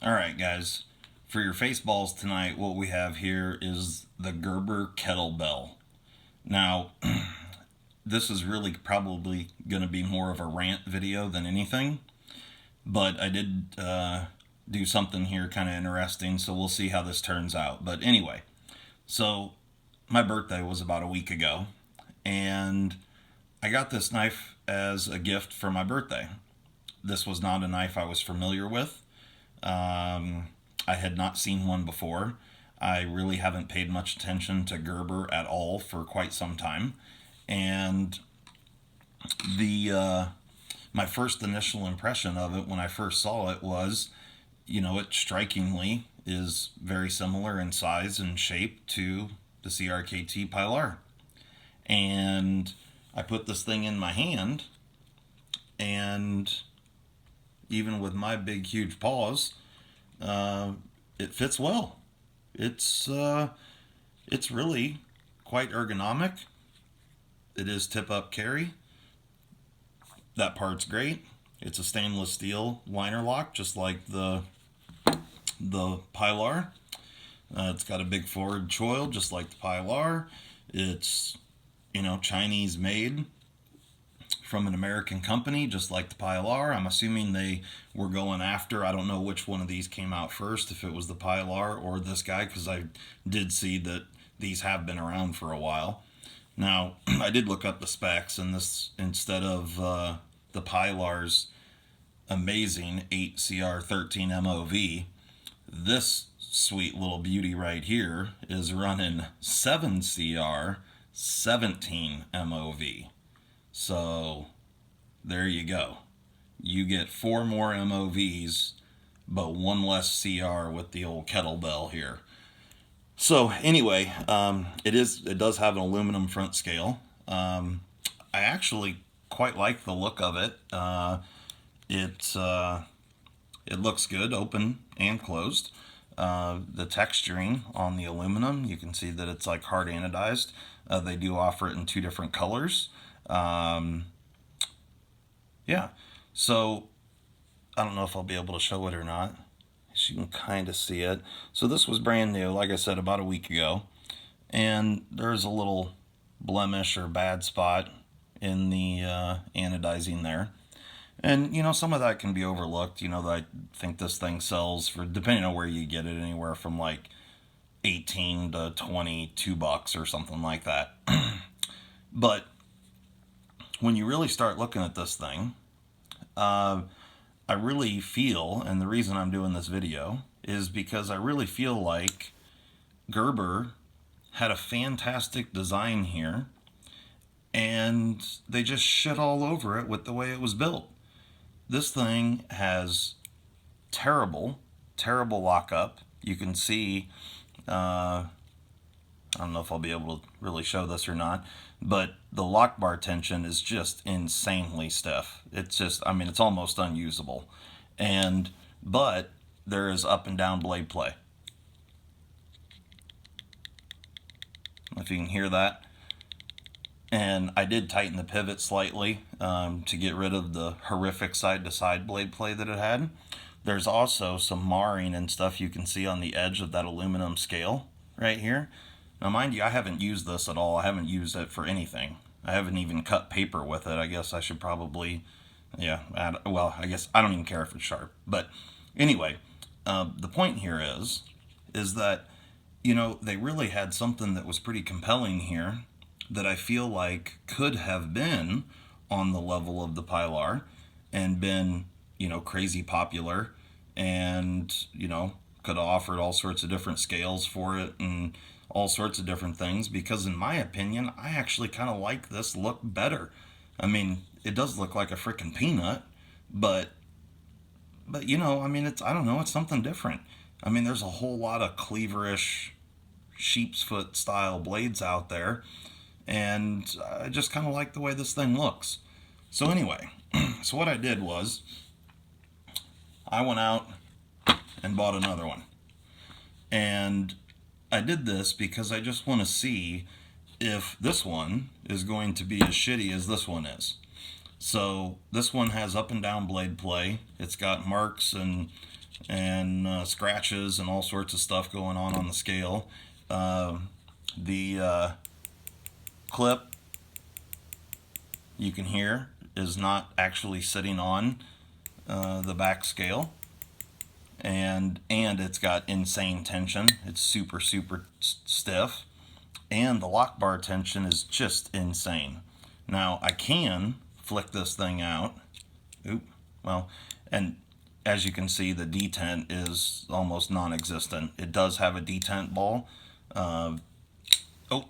Alright guys, for your face balls tonight, what we have here is the Gerber Kettlebell. Now, this is really probably going to be more of a rant video than anything, but I did do something here kind of interesting, so we'll see how this turns out. But anyway, so my birthday was about a week ago, and I got this knife as a gift for my birthday. This was not a knife I was familiar with. I had not seen one before. I really haven't paid much attention to Gerber at all for quite some time. And the my first initial impression of it when I first saw it was, it strikingly is very similar in size and shape to the CRKT Pilar. And I put this thing in my hand, and even with my big, huge paws, it fits well. It's it's really quite ergonomic. It is tip up carry. That part's great. It's a stainless steel liner lock, just like the Pilar. It's got a big forward choil, just like the Pilar. It's Chinese made from an American company, just like the Pilar. I'm assuming they were going after, I don't know which one of these came out first, if it was the Pilar or this guy, because I did see that these have been around for a while. Now, I did look up the specs, and this, instead of the Pilar's amazing 8CR13 MOV, this sweet little beauty right here is running 7CR 17 MOV. So there you go. You get 4 more MOVs, but 1 less CR with the old kettlebell here. So anyway, it does have an aluminum front scale. I actually quite like the look of it. It looks good, open and closed. The texturing on the aluminum, you can see that it's like hard anodized. They do offer it in 2 different colors. Yeah, so I don't know if I'll be able to show it or not. As you can kind of see it. So this was brand new, like I said, about a week ago. And there's a little blemish or bad spot in the anodizing there. And, some of that can be overlooked. I think this thing sells for, depending on where you get it, anywhere from like 18 to 22 bucks or something like that. But when you really start looking at this thing, I really feel, and the reason I'm doing this video is because I really feel like Gerber had a fantastic design here, and they just shit all over it with the way it was built. This thing has terrible, terrible lockup. You can see, I don't know if I'll be able to really show this or not, but the lock bar tension is just insanely stiff. It's just, it's almost unusable. But there is up and down blade play. If you can hear that. And I did tighten the pivot slightly to get rid of the horrific side-to-side blade play that it had. There's also some marring and stuff you can see on the edge of that aluminum scale right here. Now, mind you, I haven't used this at all. I haven't used it for anything. I haven't even cut paper with it. I guess I should probably, I guess I don't even care if it's sharp. But anyway, the point here is that, they really had something that was pretty compelling here that I feel like could have been on the level of the Pilar and been, crazy popular, and, could have offered all sorts of different scales for it and all sorts of different things, because in my opinion, I actually kind of like this look better. It does look like a freaking peanut, but it's, I don't know, it's something different. There's a whole lot of cleaverish sheep's foot style blades out there, and I just kind of like the way this thing looks. So anyway, so what I did was I went out and bought another one. And I did this because I just want to see if this one is going to be as shitty as this one is. So this one has up and down blade play. It's got marks and and scratches and all sorts of stuff going on the scale. The clip, you can hear, is not actually sitting on the back scale, and it's got insane tension. It's super stiff, and the lock bar tension is just insane. Now I can flick this thing out. Oop. Well, and as you can see, the detent is almost non-existent. It does have a detent ball. Oh,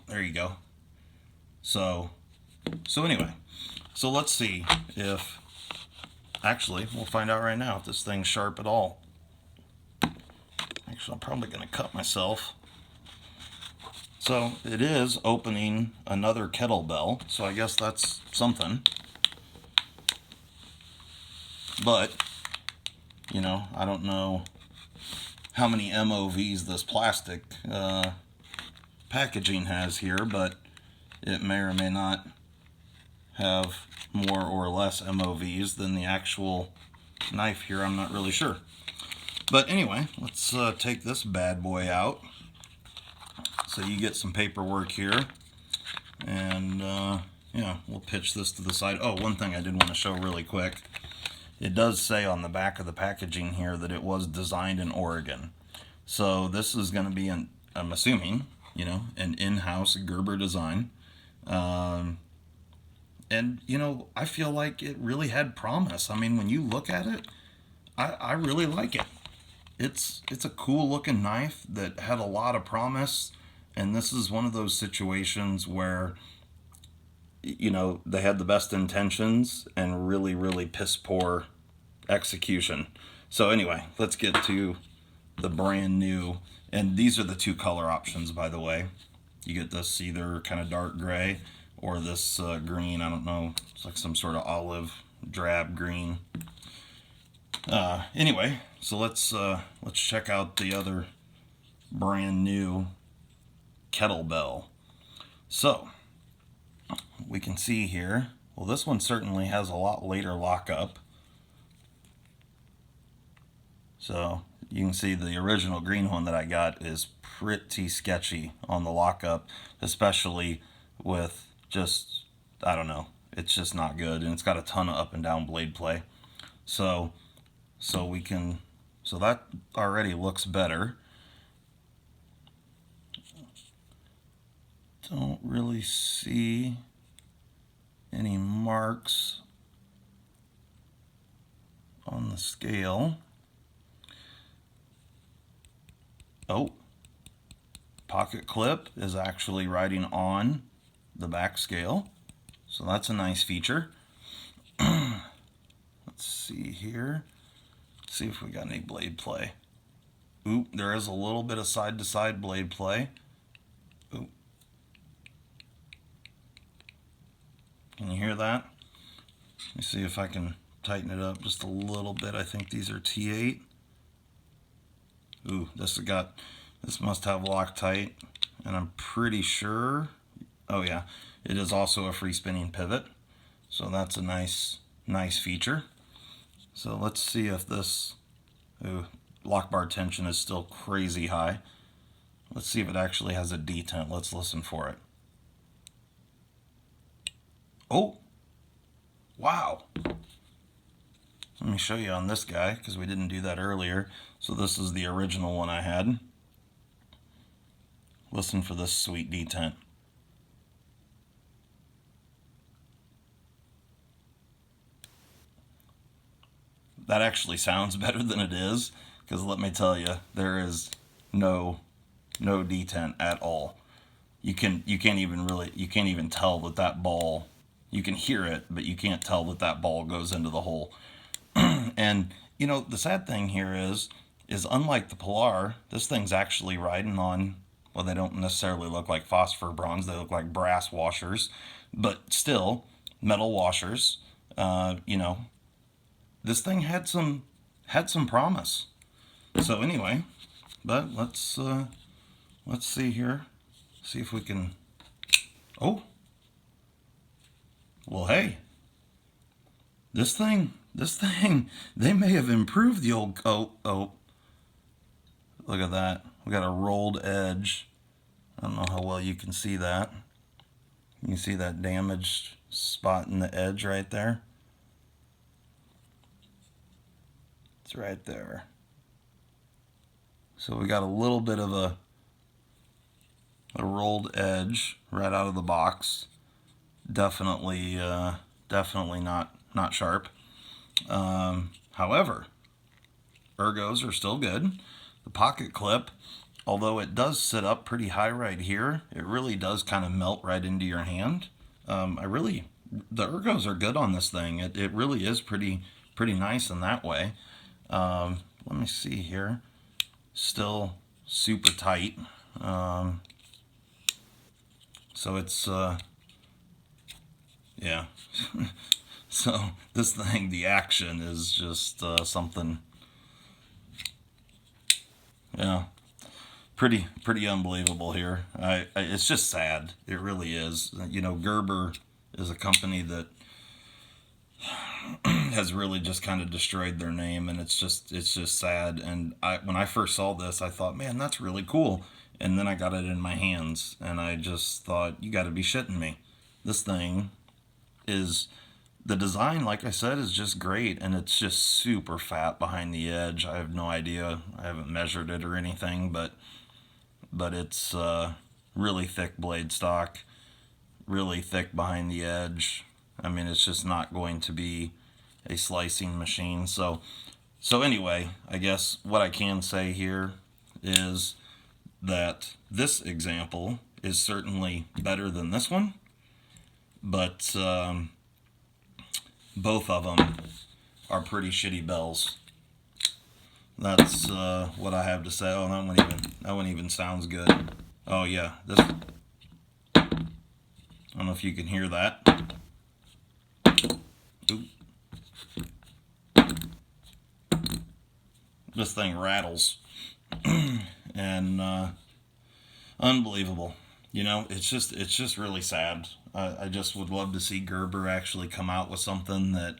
there you go. So anyway, so let's see if, actually, we'll find out right now if this thing's sharp at all. Actually, I'm probably going to cut myself. So it is opening another kettlebell, so I guess that's something. But, you know, I don't know how many MOVs this plastic packaging has here, but it may or may not have more or less MOVs than the actual knife here. I'm not really sure. But anyway, let's take this bad boy out. So you get some paperwork here, and yeah, we'll pitch this to the side. Oh, one thing I did want to show really quick. It does say on the back of the packaging here that it was designed in Oregon. So this is going to be, I'm assuming, you know, an in-house Gerber design. And, you know, I feel like it really had promise. I mean, when you look at it, I really like it. It's a cool looking knife that had a lot of promise. And this is one of those situations where, you know, they had the best intentions and really piss poor execution. So anyway, let's get to the brand new. And these are the two color options, by the way. You get this either kind of dark gray or this green. I don't know. It's like some sort of olive drab green. Anyway, so let's check out the other brand new kettlebell. So we can see here, well, this one certainly has a lot later lockup. So you can see the original green one that I got is pretty sketchy on the lockup, especially with just, I don't know, it's just not good, and it's got a ton of up and down blade play. So that already looks better. Don't really see any marks on the scale. Oh, pocket clip is actually riding on the back scale, so that's a nice feature. Let's see here. See if we got any blade play. Oop, there is a little bit of side to side blade play. Oop. Can you hear that? Let me see if I can tighten it up just a little bit. I think these are T8. Ooh, this must have Loctite, and I'm pretty sure, oh yeah, it is also a free spinning pivot. So that's a nice feature. So let's see if this, lock bar tension is still crazy high. Let's see if it actually has a detent. Let's listen for it. Oh, wow. Let me show you on this guy, because we didn't do that earlier. So this is the original one I had. Listen for this sweet detent. That actually sounds better than it is, because let me tell you, there is no detent at all. You can't even tell that ball, you can hear it, but you can't tell that ball goes into the hole. And you know, the sad thing here is unlike the Pilar, this thing's actually riding on, well, they don't necessarily look like phosphor bronze, they look like brass washers, but still metal washers. You know, this thing had some promise. So anyway, but let's see here, see if we can. Oh, well, hey, this thing This thing, they may have improved the old, oh, look at that. We got a rolled edge. I don't know how well you can see that. You can see that damaged spot in the edge right there. It's right there. So we got a little bit of a rolled edge right out of the box. Definitely, definitely not sharp. However, ergos are still good. The pocket clip, although it does sit up pretty high right here, it really does kind of melt right into your hand. The ergos are good on this thing. It really is pretty nice in that way. Let me see here. Still super tight. So it's, yeah. So this thing, the action is just something, yeah, pretty unbelievable here. It's just sad. It really is. You know, Gerber is a company that has really just kind of destroyed their name, and it's just sad. And when I first saw this, I thought, man, that's really cool. And then I got it in my hands, and I just thought, you got to be shitting me. This thing is, the design, like I said, is just great, and it's just super fat behind the edge. I have no idea. I haven't measured it or anything, but it's really thick blade stock, really thick behind the edge. I mean, it's just not going to be a slicing machine. So anyway, I guess what I can say here is that this example is certainly better than this one, but both of them are pretty shitty bells. That's what I have to say. Oh, that one even sounds good. Oh yeah, this. I don't know if you can hear that. Oop. This thing rattles, and unbelievable. You know, it's just really sad. I just would love to see Gerber actually come out with something that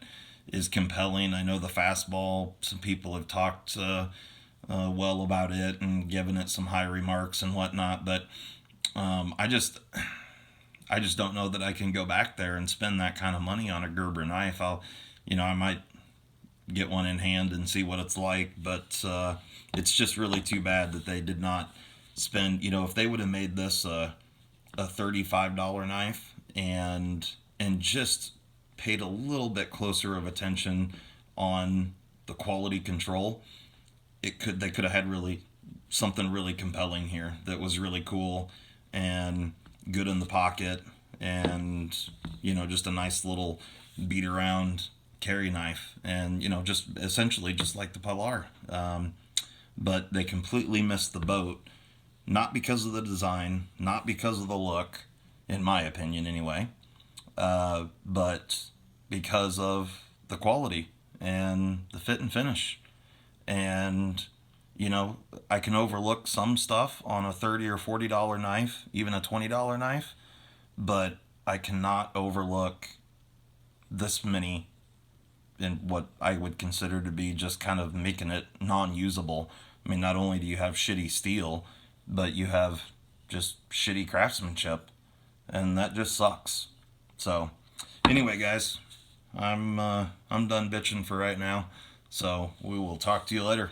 is compelling. I know the fastball, some people have talked well about it and given it some high remarks and whatnot, but I just don't know that I can go back there and spend that kind of money on a Gerber knife. I might get one in hand and see what it's like, but it's just really too bad that they did not spend, if they would have made this a $35 knife and just paid a little bit closer of attention on the quality control, they could have had really something really compelling here that was really cool and good in the pocket, and just a nice little beat around carry knife, and just essentially just like the Pilar. But they completely missed the boat, not because of the design, not because of the look, in my opinion anyway, but because of the quality and the fit and finish. And I can overlook some stuff on a $30 or $40 knife, even a $20 knife, but I cannot overlook this many in what I would consider to be just kind of making it non-usable. I mean, not only do you have shitty steel, but you have just shitty craftsmanship, and that just sucks. So anyway, guys, I'm done bitching for right now, so we will talk to you later.